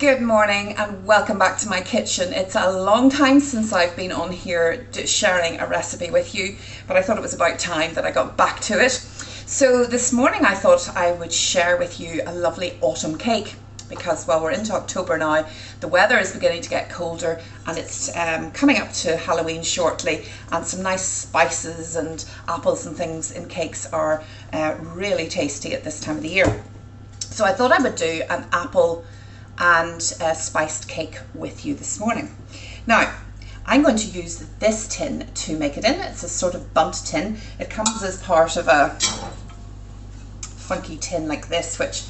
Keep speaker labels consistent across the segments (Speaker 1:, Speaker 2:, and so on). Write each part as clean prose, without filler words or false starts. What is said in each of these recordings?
Speaker 1: Good morning and welcome back to my kitchen. It's a long time since I've been on here sharing a recipe with you, but I thought it was about time that I got back to it. So this morning I thought I would share with you a lovely autumn cake because, well, we're into October now, the weather is beginning to get colder and it's coming up to Halloween shortly, and some nice spices and apples and things in cakes are really tasty at this time of the year. So I thought I would do an apple and a spiced cake with you this morning. Now, I'm going to use this tin to make it in. It's a sort of bunt tin. It comes as part of a funky tin like this, which,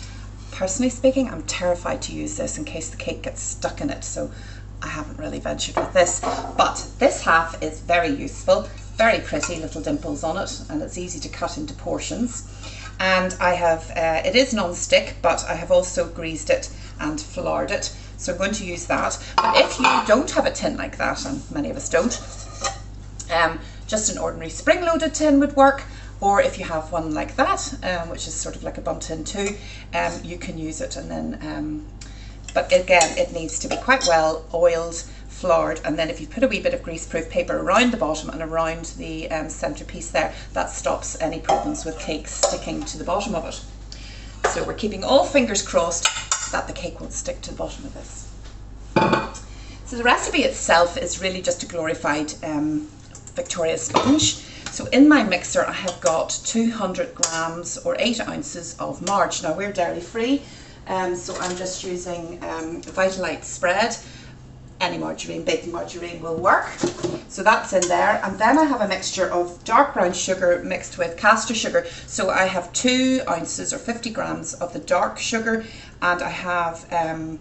Speaker 1: personally speaking, I'm terrified to use this in case the cake gets stuck in it, so I haven't really ventured with this. But this half is very useful, very pretty little dimples on it, and it's easy to cut into portions. And I have, it is non-stick, but I have also greased it and floured it, so I'm going to use that. But if you don't have a tin like that, and many of us don't, just an ordinary spring-loaded tin would work, or if you have one like that, which is sort of like a bunt tin too, you can use it. And then, but again, it needs to be quite well oiled, floured, and then if you put a wee bit of greaseproof paper around the bottom and around the centerpiece there, that stops any problems with cake sticking to the bottom of it. So we're keeping all fingers crossed that the cake won't stick to the bottom of this. So the recipe itself is really just a glorified Victoria sponge. So in my mixer I have got 200 grams or 8 ounces of margarine. Now we're dairy free, so I'm just using Vitalite spread. Any margarine, baking margarine will work. So that's in there, and then I have a mixture of dark brown sugar mixed with caster sugar. So I have 2 ounces or 50 grams of the dark sugar, and I have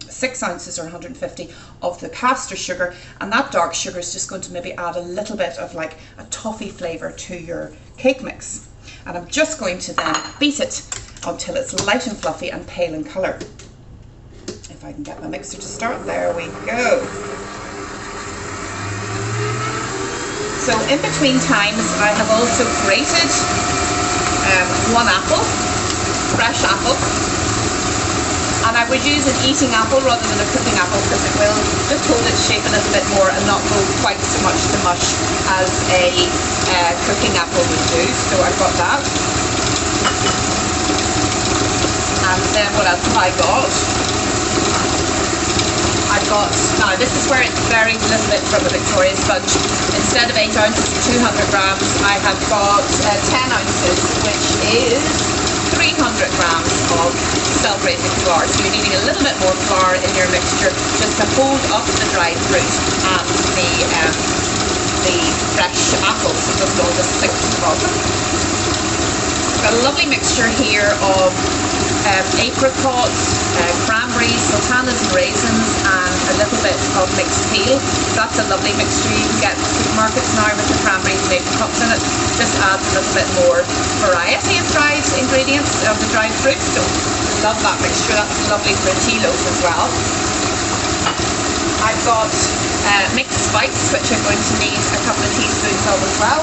Speaker 1: 6 ounces or 150 of the caster sugar, and that dark sugar is just going to maybe add a little bit of like a toffee flavour to your cake mix. And I'm just going to then beat it until it's light and fluffy and pale in colour. If I can get my mixer to start, there we go. So in between times I have also grated 1 apple, fresh apple, and I would use an eating apple rather than a cooking apple because it will just hold its shape a little bit more and not go quite so much to mush as a cooking apple would do. So I've got that. And then what else have I got? I've got, now this is where it varies a little bit from a Victoria sponge. Instead of 8 ounces and 200 grams, I have got 10 ounces, which is 300 grams of self-raising flour. So you're needing a little bit more flour in your mixture just to hold up the dried fruit and the fresh apples, so it doesn't all just stick to the bottom. I've got a lovely mixture here of apricots, cranberries, sultanas and raisins, and a little bit of mixed peel. That's a lovely mixture you can get in supermarkets now with the cranberries and apricots in it. Just adds a little bit more variety of dried ingredients, of the dried fruit. So love that mixture. That's lovely for a tea loaf as well. I've got mixed spice, which I'm going to need a couple of teaspoons of as well.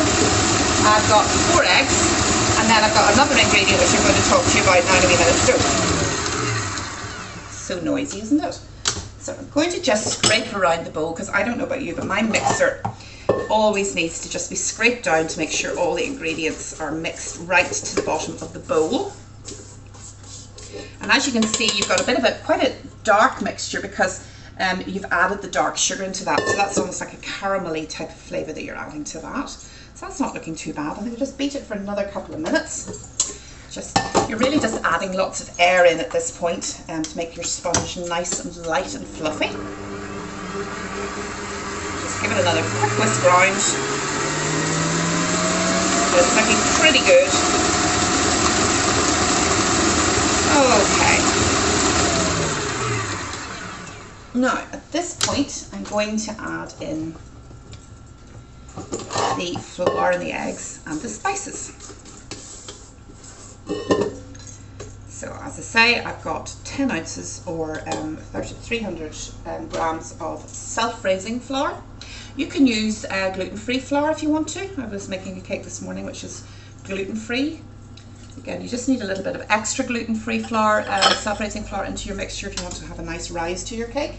Speaker 1: I've got 4 eggs. And then I've got another ingredient which I'm going to talk to you about now in a wee minute. So noisy, isn't it? So I'm going to just scrape around the bowl because I don't know about you, but my mixer always needs to just be scraped down to make sure all the ingredients are mixed right to the bottom of the bowl. And as you can see, you've got a bit of quite a dark mixture because you've added the dark sugar into that. So that's almost like a caramelly type of flavour that you're adding to that. So that's not looking too bad. I think we'll just beat it for another couple of minutes. You're really just adding lots of air in at this point to make your sponge nice and light and fluffy. Just give it another quick whisk round. It's looking pretty good. Okay. Now, at this point, I'm going to add in the flour and the eggs and the spices. So as I say, I've got 10 ounces or 300 grams of self-raising flour. You can use gluten-free flour if you want to. I was making a cake this morning which is gluten-free. Again, you just need a little bit of extra gluten-free flour, self-raising flour into your mixture if you want to have a nice rise to your cake.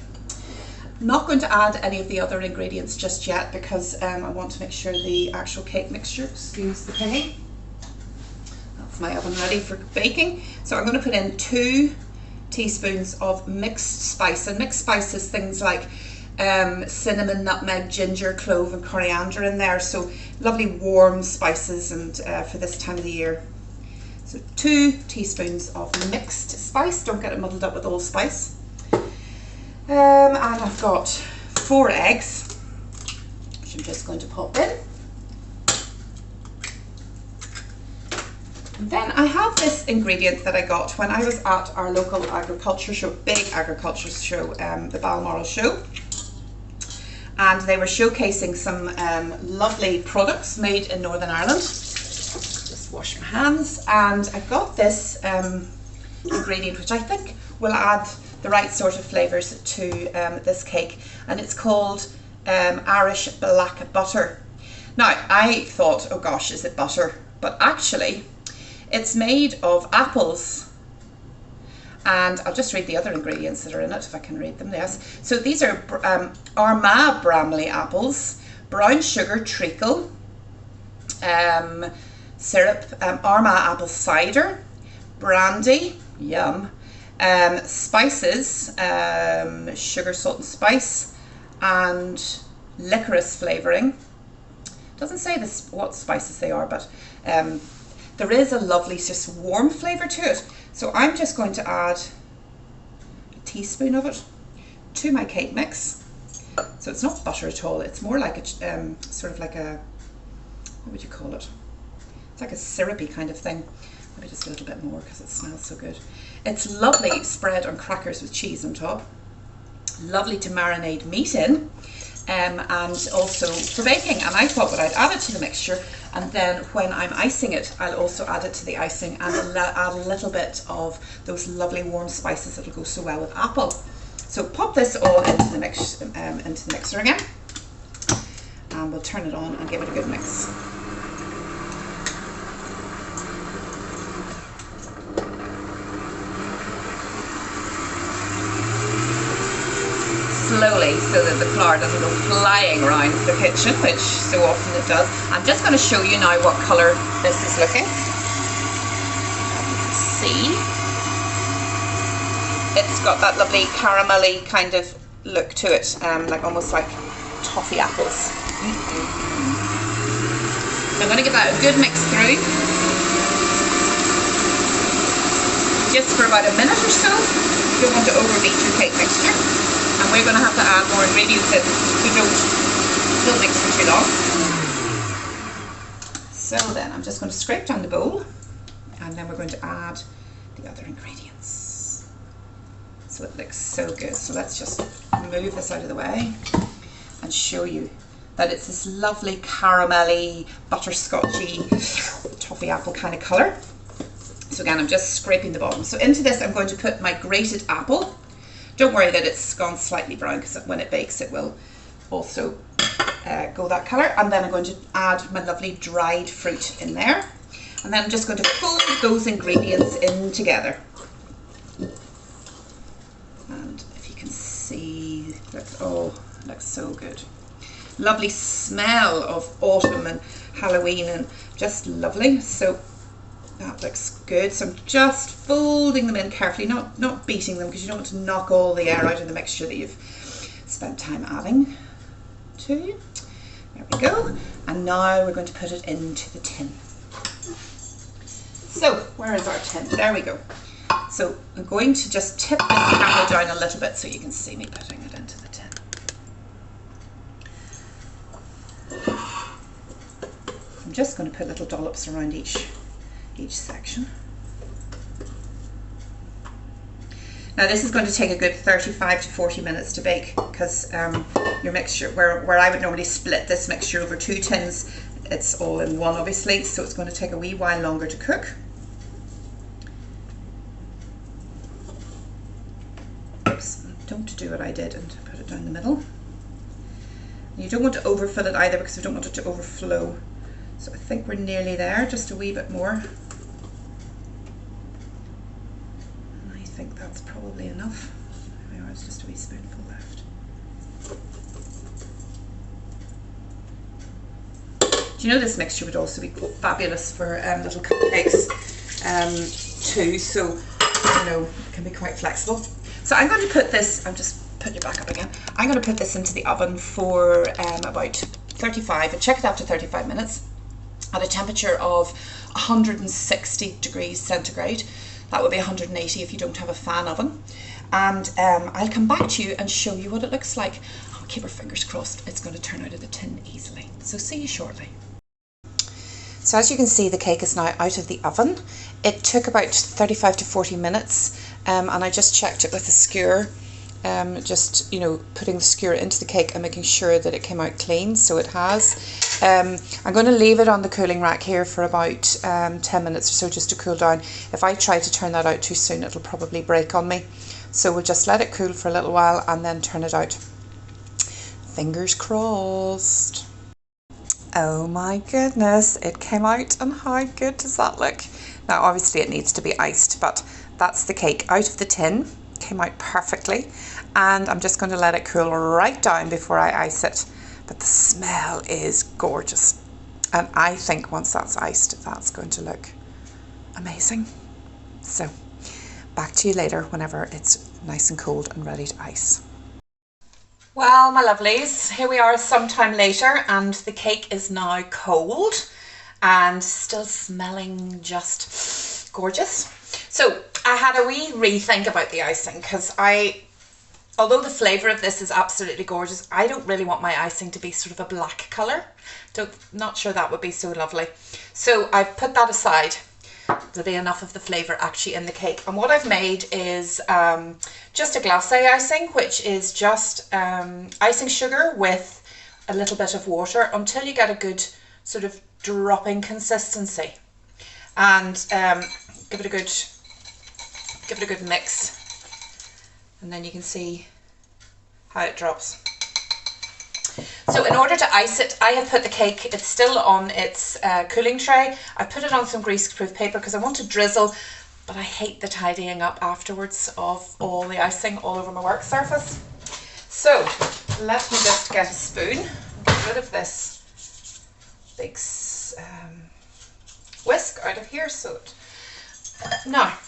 Speaker 1: I'm not going to add any of the other ingredients just yet because I want to make sure the actual cake mixture, excuse the pinging. That's my oven ready for baking. So I'm going to put in 2 teaspoons of mixed spice, and mixed spice is things like cinnamon, nutmeg, ginger, clove and coriander in there, so lovely warm spices and for this time of the year. So 2 teaspoons of mixed spice, don't get it muddled up with allspice. And I've got 4 eggs, which I'm just going to pop in. And then I have this ingredient that I got when I was at our local agriculture show, big agriculture show, the Balmoral show. And they were showcasing some lovely products made in Northern Ireland. Just wash my hands. And I got this ingredient, which I think will add the right sort of flavours to this cake. And it's called Irish black butter. Now, I thought, oh gosh, is it butter? But actually, it's made of apples. And I'll just read the other ingredients that are in it, if I can read them, yes. So these are Armagh Bramley apples, brown sugar treacle, syrup, Armagh apple cider, brandy, yum, spices, sugar, salt and spice, and licorice flavouring. Doesn't say this what spices they are, but there is a lovely, just warm flavour to it. So I'm just going to add a teaspoon of it to my cake mix. So it's not butter at all, it's more like a, sort of like a, what would you call it? It's like a syrupy kind of thing. Maybe just a little bit more because it smells so good. It's lovely spread on crackers with cheese on top. Lovely to marinate meat in. And also for baking, and I thought that I'd add it to the mixture, and then when I'm icing it, I'll also add it to the icing and add a little bit of those lovely warm spices that'll go so well with apple. So pop this all into the mixer again, and we'll turn it on and give it a good mix. Slowly, so that the flour doesn't go flying around the kitchen, which so often it does. I'm just going to show you now what colour this is looking. As you can see, it's got that lovely caramelly kind of look to it, like almost like toffee apples. I'm going to give that a good mix through, just for about a minute or so. You don't want to overbeat your cake mixture. And we're going to have to add more ingredients in, so don't mix for too long. So then I'm just going to scrape down the bowl, and then we're going to add the other ingredients. So it looks so good. So let's just move this out of the way and show you that it's this lovely caramelly, butterscotchy, toffee apple kind of colour. So again, I'm just scraping the bottom. So into this I'm going to put my grated apple. Don't worry that it's gone slightly brown, because when it bakes it will also go that colour. And then I'm going to add my lovely dried fruit in there. And then I'm just going to fold those ingredients in together. And if you can see, oh, it looks so good. Lovely smell of autumn and Halloween, and just lovely. So that looks good. So I'm just folding them in carefully, not beating them, because you don't want to knock all the air out of the mixture that you've spent time adding to. There we go. And now we're going to put it into the tin. So where is our tin? There we go. So I'm going to just tip this camera down a little bit so you can see me putting it into the tin. I'm just going to put little dollops around each section. Now this is going to take a good 35 to 40 minutes to bake, because your mixture, where I would normally split this mixture over 2 tins, it's all in one obviously, so it's going to take a wee while longer to cook. Oops, don't do what I did and put it down the middle. And you don't want to overfill it either, because we don't want it to overflow. So I think we're nearly there, just a wee bit more. probably enough. There we are, it's just a wee spoonful left. Do you know this mixture would also be fabulous for little cupcakes too, so you know, it can be quite flexible. So I'm going to put this, I'm just putting it back up again, I'm going to put this into the oven for about 35, and check it after 35 minutes at a temperature of 160 degrees centigrade. That would be 180 if you don't have a fan oven. And I'll come back to you and show you what it looks like. I'll keep our fingers crossed it's going to turn out of the tin easily. So see you shortly. So as you can see, the cake is now out of the oven. It took about 35 to 40 minutes and I just checked it with a skewer. Just, you know, putting the skewer into the cake and making sure that it came out clean, so it has. I'm going to leave it on the cooling rack here for about 10 minutes or so just to cool down. If I try to turn that out too soon, it'll probably break on me. So we'll just let it cool for a little while and then turn it out. Fingers crossed. Oh my goodness, it came out, and how good does that look? Now obviously it needs to be iced, but that's the cake out of the tin. Came out perfectly, and I'm just going to let it cool right down before I ice it. But the smell is gorgeous, and I think once that's iced, that's going to look amazing. So back to you later whenever it's nice and cold and ready to ice. Well, my lovelies, here we are sometime later, and the cake is now cold and still smelling just gorgeous. So I had a wee rethink about the icing, because although the flavour of this is absolutely gorgeous, I don't really want my icing to be sort of a black colour. Not sure that would be so lovely. So I've put that aside. There'll be enough of the flavour actually in the cake. And what I've made is just a glacé icing, which is just icing sugar with a little bit of water until you get a good sort of dropping consistency. And give it a good mix, and then you can see how it drops. So in order to ice it, I have put the cake, it's still on its cooling tray. I put it on some greaseproof paper because I want to drizzle, but I hate the tidying up afterwards of all the icing all over my work surface. So let me just get a spoon and get rid of this big whisk out of here. Now,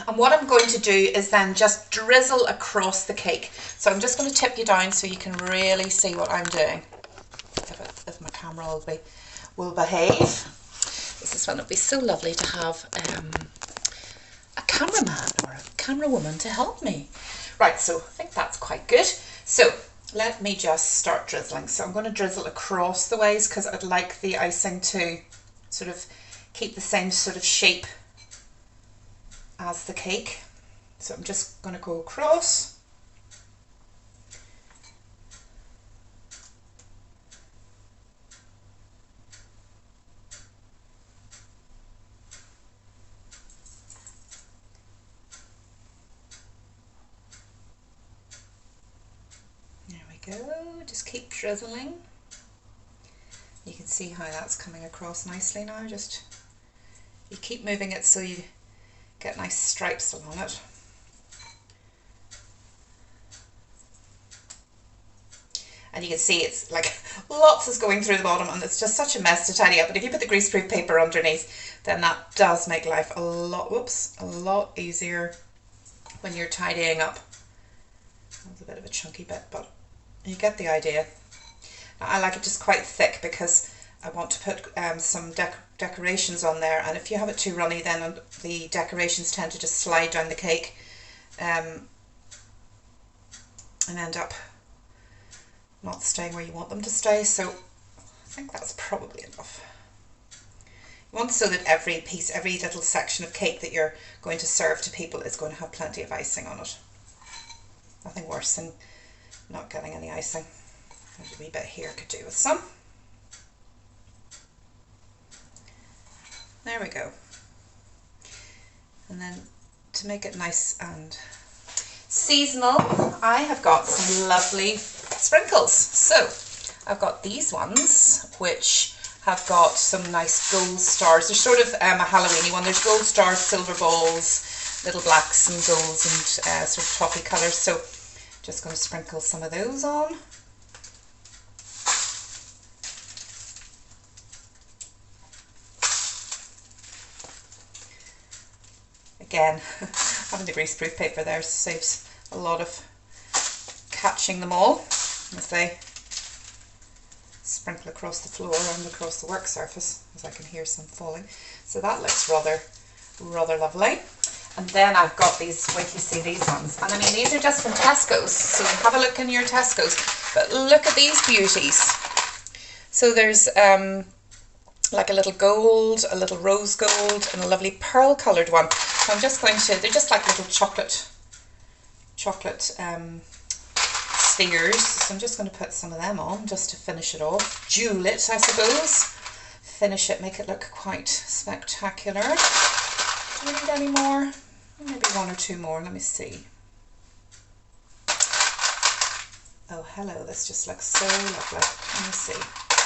Speaker 1: and what I'm going to do is then just drizzle across the cake. So I'm just going to tip you down so you can really see what I'm doing. If my camera will behave. This is when it'd be so lovely to have a cameraman or a camera woman to help me. Right, so I think that's quite good. So let me just start drizzling. So I'm going to drizzle across the ways because I'd like the icing to sort of keep the same sort of shape as the cake. So I'm just going to go across. There we go, just keep drizzling. You can see how that's coming across nicely now. Just you keep moving it so you get nice stripes along it. And you can see it's like lots is going through the bottom, and it's just such a mess to tidy up. But if you put the greaseproof paper underneath, then that does make life a lot easier when you're tidying up. That's a bit of a chunky bit, but you get the idea. Now, I like it just quite thick because I want to put some decorations on there, and if you have it too runny, then the decorations tend to just slide down the cake and end up not staying where you want them to stay. So I think that's probably enough. You want so that every piece, every little section of cake that you're going to serve to people is going to have plenty of icing on it. Nothing worse than not getting any icing. There's a wee bit here, could do with some. There we go. And then to make it nice and seasonal, I have got some lovely sprinkles. So I've got these ones which have got some nice gold stars. They're sort of a Halloweeny one. There's gold stars, silver balls, little blacks and golds and sort of toffee colours. So just going to sprinkle some of those on. Again, having the greaseproof paper there saves a lot of catching them all as they sprinkle across the floor and across the work surface, as I can hear some falling. So that looks rather lovely. And then I've got these, wait till you see these ones. And I mean, these are just from Tesco's, so have a look in your Tesco's. But look at these beauties. So there's like a little gold, a little rose gold, and a lovely pearl coloured one. So I'm just going to, they're just like little chocolate spheres. So I'm just going to put some of them on just to finish it off. Jewel it, I suppose. Finish it, make it look quite spectacular. Do we need any more? Maybe one or two more, let me see. Oh, hello, this just looks so lovely. Let me see. A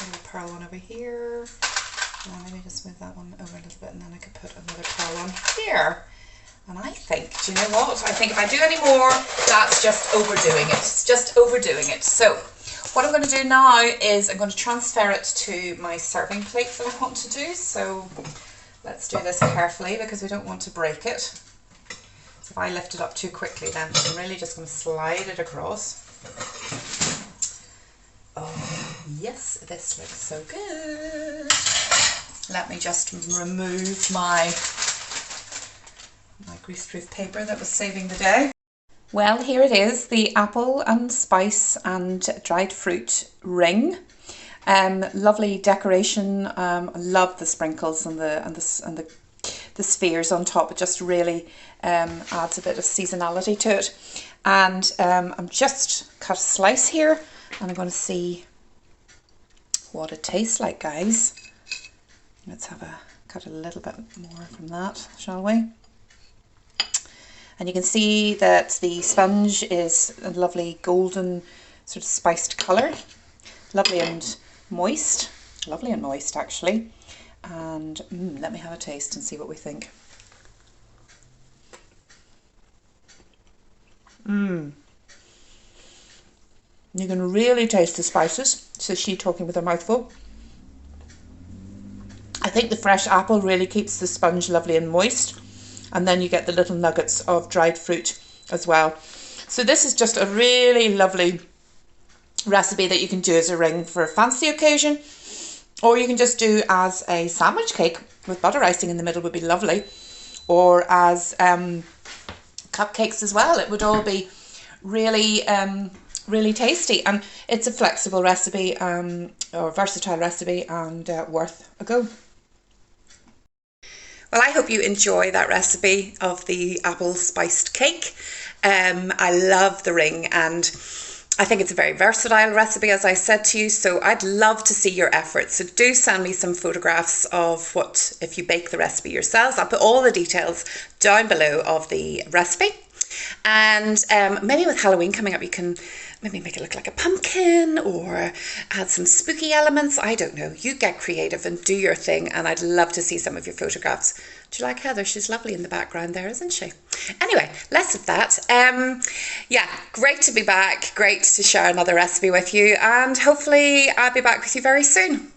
Speaker 1: little pearl one over here. Let me just move that one over a little bit, and then I could put another pearl one here. And I think, do you know what? I think if I do any more, that's just overdoing it. It's just overdoing it. So what I'm going to do now is I'm going to transfer it to my serving plate that I want to do. So let's do this carefully because we don't want to break it. So if I lift it up too quickly, then I'm really just going to slide it across. Oh, yes, this looks so good. Let me just remove my greaseproof paper that was saving the day. Well, here it is, the apple and spice and dried fruit ring. Lovely decoration. I love the sprinkles and the spheres on top. It just really adds a bit of seasonality to it. And I'm just cut a slice here, and I'm going to see what it tastes like, guys. Let's cut a little bit more from that, shall we? And you can see that the sponge is a lovely golden sort of spiced colour. Lovely and moist. Lovely and moist, actually. And let me have a taste and see what we think. You can really taste the spices, says she talking with her mouth full. I think the fresh apple really keeps the sponge lovely and moist, and then you get the little nuggets of dried fruit as well. So this is just a really lovely recipe that you can do as a ring for a fancy occasion, or you can just do as a sandwich cake with butter icing in the middle would be lovely, or as cupcakes as well. It would all be really really tasty, and it's a flexible recipe or versatile recipe, and worth a go. Well, I hope you enjoy that recipe of the apple spiced cake. I love the ring, and I think it's a very versatile recipe, as I said to you, so I'd love to see your efforts. So do send me some photographs of what, if you bake the recipe yourselves. I'll put all the details down below of the recipe. And maybe with Halloween coming up, you can maybe make it look like a pumpkin or add some spooky elements. I don't know. You get creative and do your thing, and I'd love to see some of your photographs. Do you like Heather? She's lovely in the background there, isn't she? Anyway, less of that. Yeah, great to be back. Great to share another recipe with you, and hopefully I'll be back with you very soon.